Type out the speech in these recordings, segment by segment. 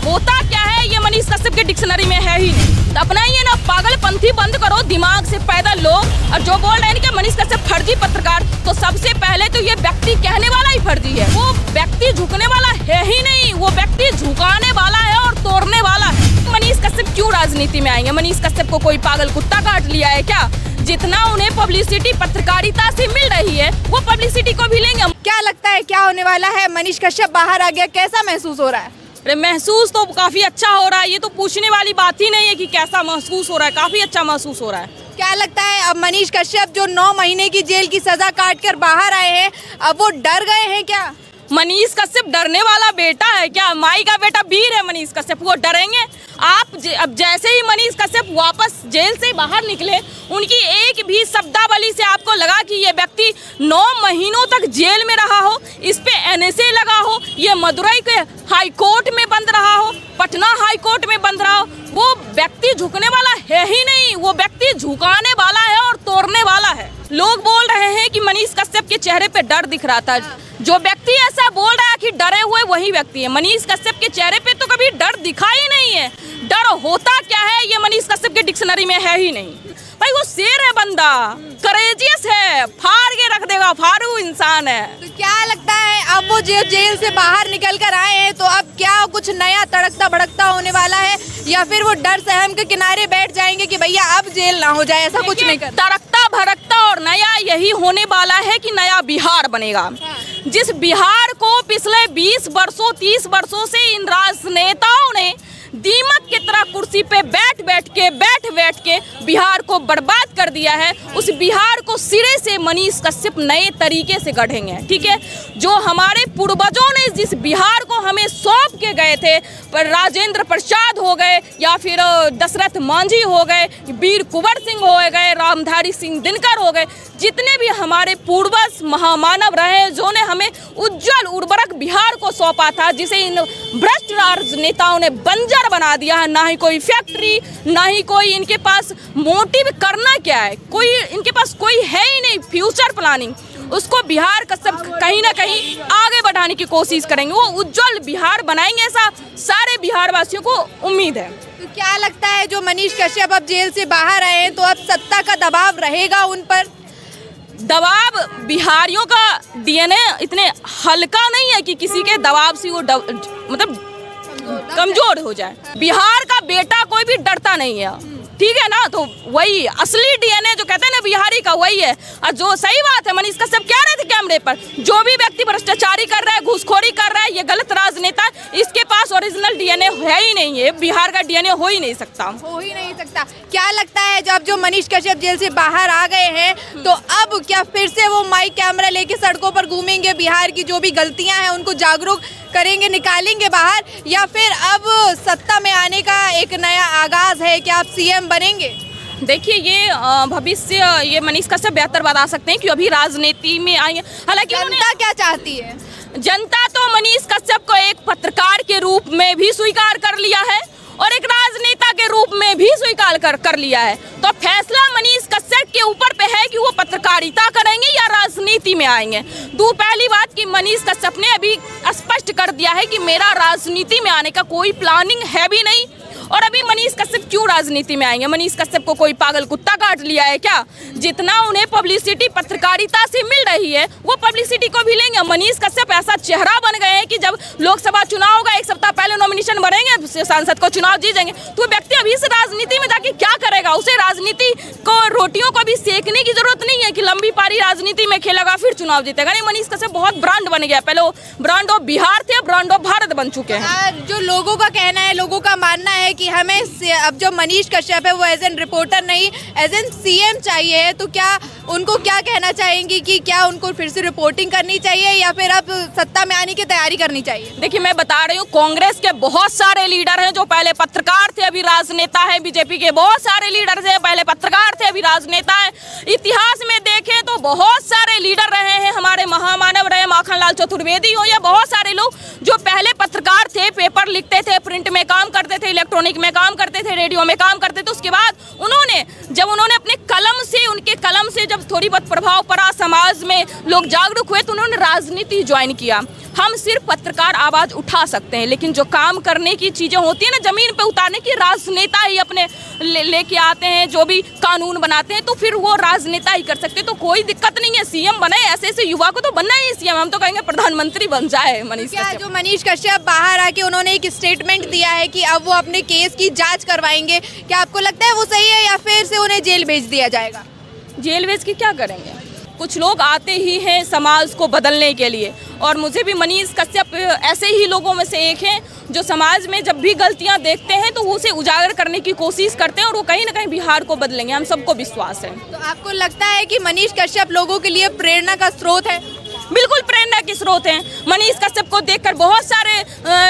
होता क्या है ये मनीष कश्यप के डिक्शनरी में है ही नहीं। तो अपना ये ना पागलपंथी बंद करो, दिमाग से पैदा लो। और जो बोल रहे हैं कि मनीष कश्यप फर्जी पत्रकार, तो सबसे पहले तो ये व्यक्ति कहने वाला ही फर्जी है। वो व्यक्ति झुकने वाला है ही नहीं, वो व्यक्ति झुकाने वाला है और तोड़ने वाला है। मनीष कश्यप क्यों राजनीति में आएंगे? मनीष कश्यप को कोई पागल कुत्ता काट लिया है क्या? जितना उन्हें पब्लिसिटी पत्रकारिता से मिल रही है वो पब्लिसिटी को भी लेंगे। क्या लगता है क्या होने वाला है? मनीष कश्यप बाहर आ गया, कैसा महसूस हो रहा है? अरे महसूस तो काफी अच्छा हो रहा है, ये तो पूछने वाली बात ही नहीं है कि कैसा महसूस हो रहा है, काफी अच्छा महसूस हो रहा है। क्या लगता है अब मनीष कश्यप जो 9 महीने की जेल की सजा काट कर बाहर आए हैं, अब वो डर गए हैं क्या? मनीष कश्यप डरने वाला बेटा है क्या? माई का बेटा वीर है मनीष कश्यप, वो डरेंगे? अब जैसे ही मनीष कश्यप वापस जेल से बाहर निकले, उनकी एक भी शब्दावली से आपको लगा कि ये व्यक्ति 9 महीनों तक जेल में रहा हो, इस पे NSA लगा हो, ये मदुरई के हाई कोर्ट में बंद रहा हो, पटना हाई कोर्ट में बंद रहा हो, वो व्यक्ति झुकने वाला है ही नहीं, वो व्यक्ति झुकाने वाला है और तोड़ने वाला है। लोग बोल रहे हैं कि मनीष कश्यप के चेहरे पे डर दिख रहा था। जो व्यक्ति ऐसा बोल रहा है कि डरे हुए वही व्यक्ति है। मनीष कश्यप के चेहरे पे तो कभी डर दिखा ही नहीं है। डर होता क्या है ये मनीष कश्यप के डिक्शनरी में है ही नहीं। भाई वो शेर है, बंदा करेजियस है, फाड़ के रख देगा, फाड़ू इंसान है। तो क्या लगता है अब वो जेल से बाहर निकल कर आए हैं तो अब क्या कुछ नया तड़कता भड़कता होने वाला है, या फिर वो डर सहम के किनारे बैठ जाएंगे कि भैया अब जेल ना हो जाए, ऐसा कुछ नहीं कर? तड़कता भड़कता और नया यही होने वाला है कि नया बिहार बनेगा। जिस बिहार को पिछले 20 वर्षों 30 वर्षों से इन राजनेताओं ने दीमक की तरह कुर्सी पे बैठ बैठ के बिहार को बर्बाद कर दिया है, उस बिहार को सिरे से मनीष कश्यप नए तरीके से गढ़ेंगे। ठीक है, जो हमारे पूर्वजों ने जिस बिहार को हमें सौंप के गए थे, पर राजेंद्र प्रसाद हो गए या फिर दशरथ मांझी हो गए, वीर कुंवर सिंह हो गए, रामधारी सिंह दिनकर हो गए, जितने भी हमारे पूर्वज महामानव रहे, जो ने हमें उज्जवल उर्वरक बिहार को सौंपा था, जिसे इन भ्रष्ट राजनेताओं ने बंजर बना दिया है। ना ही कोई फैक्ट्री, ना ही कोई इनके पास मोटिव करना क्या है, कोई इनके पास कोई है ही नहीं फ्यूचर प्लानिंग। उसको बिहार का सब कहीं ना कहीं आगे बढ़ाने की कोशिश करेंगे, वो उज्जवल बिहार बनाएंगे, ऐसा सारे बिहार वासियों को उम्मीद है। तो क्या लगता है जो मनीष कश्यप अब जेल से बाहर आए हैं तो अब सत्ता का दबाव रहेगा उन पर? दबाव, बिहारियों का DNA इतने हल्का नहीं है कि किसी के दबाव से वो मतलब कमजोर हो जाए। बिहार का बेटा कोई भी डरता नहीं है, ठीक है ना? तो वही असली DNA जो कहते हैं ना बिहारी का, वही है। और जो सही बात है, मनीष कश्यप कह रहे थे कैमरे पर, जो भी व्यक्ति भ्रष्टाचारी कर रहा है, घूसखोरी कर रहा है, ये गलत राजनेता, इसके पास ओरिजिनल DNA है ही नहीं है, बिहार का DNA हो ही नहीं सकता। हो ही नहीं सकता। क्या लगता है जब जो मनीष कश्यप जेल से बाहर आ गए हैं तो अब क्या फिर से वो माइक कैमरा लेके सड़कों पर घूमेंगे, बिहार की जो भी गलतियां हैं उनको जागरूक करेंगे, निकालेंगे बाहर, या फिर अब सत्ता में आने का एक नया आगाज है कि आप CM बनेंगे? देखिए, ये भविष्य ये मनीष कश्यप बेहतर बता सकते हैं कि अभी राजनीति में आएंगे। हालांकि जनता क्या चाहती है? जनता तो मनीष कश्यप को एक पत्रकार के रूप में भी स्वीकार कर लिया है और एक राजनेता के रूप में भी स्वीकार कर लिया है। तो फैसला मनीष कश्यप के ऊपर पे है कि वो पत्रकारिता करेंगे या राजनीति में आएंगे। पहली बात कि मनीष कश्यप ने अभी स्पष्ट कर दिया है कि मेरा राजनीति में आने का कोई प्लानिंग है भी नहीं। और अभी मनीष कश्यप क्यों राजनीति में आएंगे? मनीष कश्यप को कोई पागल कुत्ता काट लिया है क्या? जितना उन्हें पब्लिसिटी पत्रकारिता से मिल रही है वो पब्लिसिटी को भी लेंगे। मनीष कश्यप ऐसा चेहरा बन गए हैं कि जब लोकसभा चुनाव होगा, एक सप्ताह पहले नॉमिनेशन भरेंगे, सांसद को चुनाव जीतेंगे, तो व्यक्ति अभी से राजनीति में जाके क्या करेगा? उसे राजनीति को रोटियों को भी सेकने की जरूरत नहीं है कि लंबी पारी राजनीति में खेलेगा फिर चुनाव जीतेगा। नहीं, मनीष कश्यप बहुत ब्रांड बन गया। पहले वो ब्रांड ऑफ बिहार थे, ब्रांड ऑफ भारत बन चुके हैं। जो लोगों का कहना है, लोगों का मानना है कि हमें अब जो मनीष कश्यप है वो एज एन रिपोर्टर नहीं, एज एन CM चाहिए है, तो क्या उनको क्या कहना चाहेंगी कि क्या उनको फिर से रिपोर्टिंग करनी चाहिए या फिर अब सत्ता में आने की तैयारी करनी चाहिए? देखिए, मैं बता रही हूँ, कांग्रेस के बहुत सारे लीडर हैं जो पहले पत्रकार थे अभी राजनेता हैं। बीजेपी के बहुत सारे लीडर थे, पहले पत्रकार थे अभी राजनेता हैं। इतिहास में देखें तो बहुत सारे लीडर रहे हैं, हमारे महामानव रहे, माखनलाल चतुर्वेदी हो या बहुत सारे लोग जो पहले पत्रकार थे, पेपर लिखते थे, प्रिंट में काम करते थे, इलेक्ट्रॉनिक में काम करते थे, रेडियो में काम करते थे। उसके बाद जब उन्होंने अपने उनके कलम से जब थोड़ी बहुत प्रभाव पड़ा, समाज में लोग जागरूक हुए, तो उन्होंने राजनीति ज्वाइन किया। हम सिर्फ पत्रकार आवाज़ उठा सकते हैं, लेकिन जो काम करने की चीज़ें होती है ना, ज़मीन पे उतारने की, राजनेता ही अपने लेके आते हैं, जो भी कानून बनाते हैं, तो फिर वो राजनेता ही कर सकते हैं। तो कोई दिक्कत नहीं है, सीएम बने, ऐसे ऐसे युवा को तो बनना ही सीएम। हम तो कहेंगे प्रधानमंत्री बन जाए मनीष कश्यप। जो मनीष कश्यप बाहर आके उन्होंने एक स्टेटमेंट दिया है कि अब वो अपने केस की जाँच करवाएंगे, क्या आपको लगता है वो सही है या फिर से उन्हें जेल भेज दिया जाएगा? जेल भेज के क्या करेंगे? कुछ लोग आते ही हैं समाज को बदलने के लिए, और मुझे भी मनीष कश्यप ऐसे ही लोगों में से एक हैं जो समाज में जब भी गलतियां देखते हैं तो उसे उजागर करने की कोशिश करते हैं, और वो कहीं ना कहीं बिहार को बदलेंगे, हम सबको विश्वास है। तो आपको लगता है कि मनीष कश्यप लोगों के लिए प्रेरणा का स्रोत है? बिल्कुल प्रेरणा के स्रोत हैं। मनीष कश्यप को देखकर बहुत सारे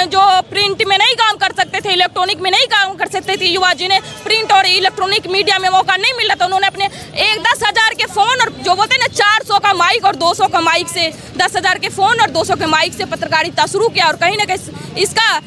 जो प्रिंट में नहीं काम कर सकते थे, इलेक्ट्रॉनिक में नहीं काम कर सकते थे युवा, जिन्हें प्रिंट और इलेक्ट्रॉनिक मीडिया में मौका नहीं मिल रहा था, उन्होंने अपने 10,000 के फ़ोन और जो बोलते हैं ना 400 का माइक और 200 का माइक से, 10,000 के फ़ोन और 200 के माइक से पत्रकारिता शुरू किया। और कहीं ना कहीं इसका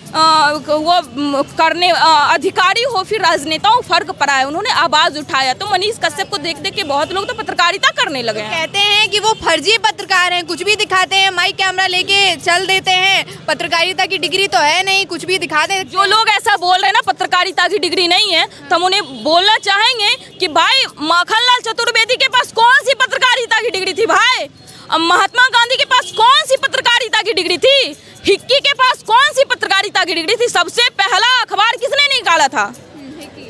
वो करने अधिकारी हो फिर राजनेताओं फर्क पड़ा है, उन्होंने आवाज़ उठाया। तो मनीष कश्यप को देख देख के बहुत लोग तो पत्रकारिता करने लगे हैं। कहते हैं कि वो फर्जी पत्रकार हैं, कुछ भी दिखाते हैं, माइक कैमरा लेके चल देते हैं, पत्रकारिता की डिग्री तो है नहीं, कुछ भी दिखा दे। जो लोग ऐसा बोल रहे हैं ना पत्रकारिता की डिग्री नहीं है, तो हम उन्हें बोलना चाहेंगे कि भाई माखनलाल चतुर्वेदी के पास कौन सी पत्रकारिता की डिग्री थी? भाई महात्मा गांधी के पास कौन सी पत्रकारिता की डिग्री थी? हिक्की के पास कौन सी पत्रकारिता की डिग्री थी? सबसे पहला अखबार किसने निकाला था?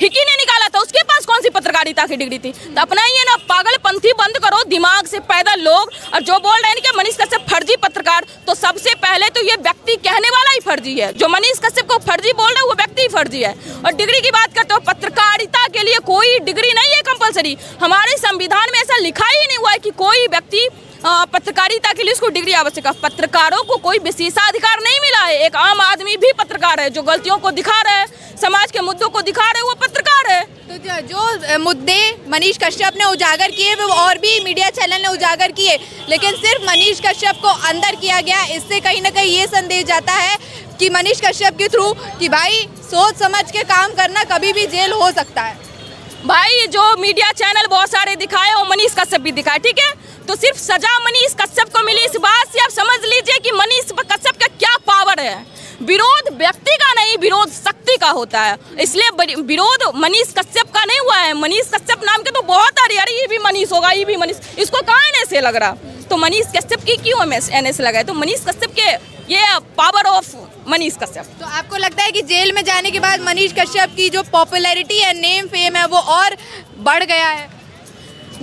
हिक्की ने निकाला था, उसके पास कौन सी पत्रकारिता की डिग्री थी? तो अपना ये ना पागलपंथी बंद करो, दिमाग से पैदा लोग। और जो बोल रहे हैं कि मनीष कश्यप फर्जी पत्रकार, तो सबसे पहले तो ये व्यक्ति कहने वाला ही फर्जी है। जो मनीष कश्यप को फर्जी बोल रहे हैं वो व्यक्ति ही फर्जी है। और डिग्री की बात करते हो, पत्रकारिता के लिए कोई डिग्री नहीं है कंपलसरी। हमारे संविधान में ऐसा लिखा ही नहीं हुआ है कि कोई व्यक्ति पत्रकारिता के लिए उसको डिग्री आवश्यक है। पत्रकारों को कोई विशेषाधिकार नहीं मिला है। एक आम आदमी भी पत्रकार है, जो गलतियों को दिखा रहा है, समाज के मुद्दों को दिखा रहे हैं, वो पत्रकार है। तो जो मुद्दे मनीष कश्यप ने उजागर किए वो और भी मीडिया चैनल ने उजागर किए, लेकिन सिर्फ मनीष कश्यप को अंदर किया गया। इससे कहीं ना कहीं ये संदेश जाता है कि मनीष कश्यप के थ्रू कि भाई सोच समझ के काम करना, कभी भी जेल हो सकता है। भाई जो मीडिया चैनल बहुत सारे दिखाए वो मनीष कश्यप भी दिखाए, ठीक है? तो सिर्फ सजा मनीष कश्यप को मिली, इस बात से आप समझ लीजिए कि मनीष कश्यप का क्या पावर है। विरोध व्यक्ति का नहीं, विरोध शक्ति का होता है। इसलिए विरोध मनीष कश्यप का नहीं हुआ है। मनीष कश्यप नाम के तो बहुत अरे ये भी मनीष होगा, ये भी मनीष, इसको कहाँ NS लग रहा? तो मनीष कश्यप की क्यों NS लगा है? तो मनीष कश्यप के ये पावर ऑफ मनीष कश्यप। तो आपको लगता है कि जेल में जाने के बाद मनीष कश्यप की जो पॉपुलैरिटी है, नेम फेम है, वो और बढ़ गया है?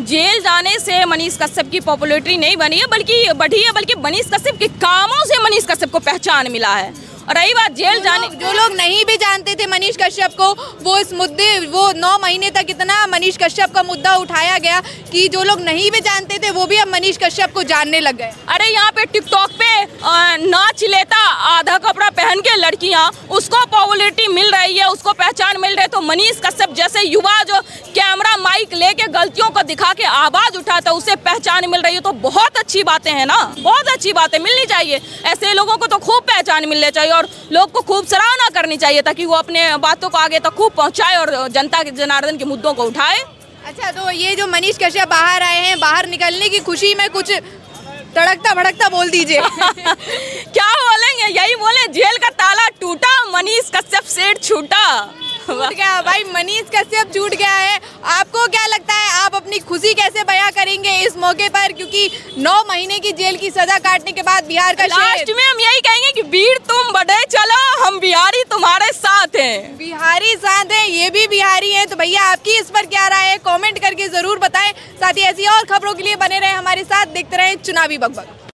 जेल जाने से मनीष कश्यप की पॉपुलैरिटी नहीं बनी है, बल्कि बढ़ी है। बल्कि मनीष कश्यप के कामों से मनीष कश्यप को पहचान मिला है। और रही बात जेल जाने, जो लोग नहीं भी जानते थे मनीष कश्यप को, वो इस मुद्दे, वो 9 महीने तक इतना मनीष कश्यप का मुद्दा उठाया गया कि जो लोग नहीं भी जानते थे वो भी अब मनीष कश्यप को जानने लग गए। अरे यहाँ पे टिकटॉक पे नाच लेता आधा कपड़ा पहन के लड़कियाँ, उसको पॉपुलैरिटी मिल रही है, उसको पहचान मिल रही है। तो मनीष कश्यप जैसे युवा जो कैमरा माइक लेके गलतियों को दिखा के आवाज़ उठाता, उसे पहचान मिल रही है, तो बहुत अच्छी बातें हैं ना, बहुत अच्छी बातें मिलनी चाहिए। ऐसे लोगों को तो खूब पहचान मिलनी चाहिए और लोग को खूब सराहना करनी चाहिए, ताकि वो अपने बातों को आगे तक खूब पहुंचाए और जनता के जनार्दन के मुद्दों को उठाए। अच्छा, तो ये जो मनीष कश्यप बाहर आए हैं, बाहर निकलने की खुशी में कुछ तड़कता भड़कता बोल दीजिए। क्या बोलेंगे? यही बोले, जेल का ताला टूटा, मनीष कश्यप सेठ छूटा। छूट गया भाई, मनीष कश्यप छूट गया है। आपको क्या लगता है, आप अपनी खुशी कैसे बयां करेंगे इस मौके पर? क्योंकि 9 महीने की जेल की सजा काटने के बाद बिहार का लास्ट में हम यही कहेंगे कि वीर तुम बढ़े चलो, हम बिहारी तुम्हारे साथ हैं। बिहारी साथ हैं, ये भी बिहारी हैं। तो भैया आपकी इस पर क्या राय है, कमेंट करके जरूर बताएं। साथ ही ऐसी और खबरों के लिए बने रहे हमारे साथ, देखते रहें चुनावी बकबक।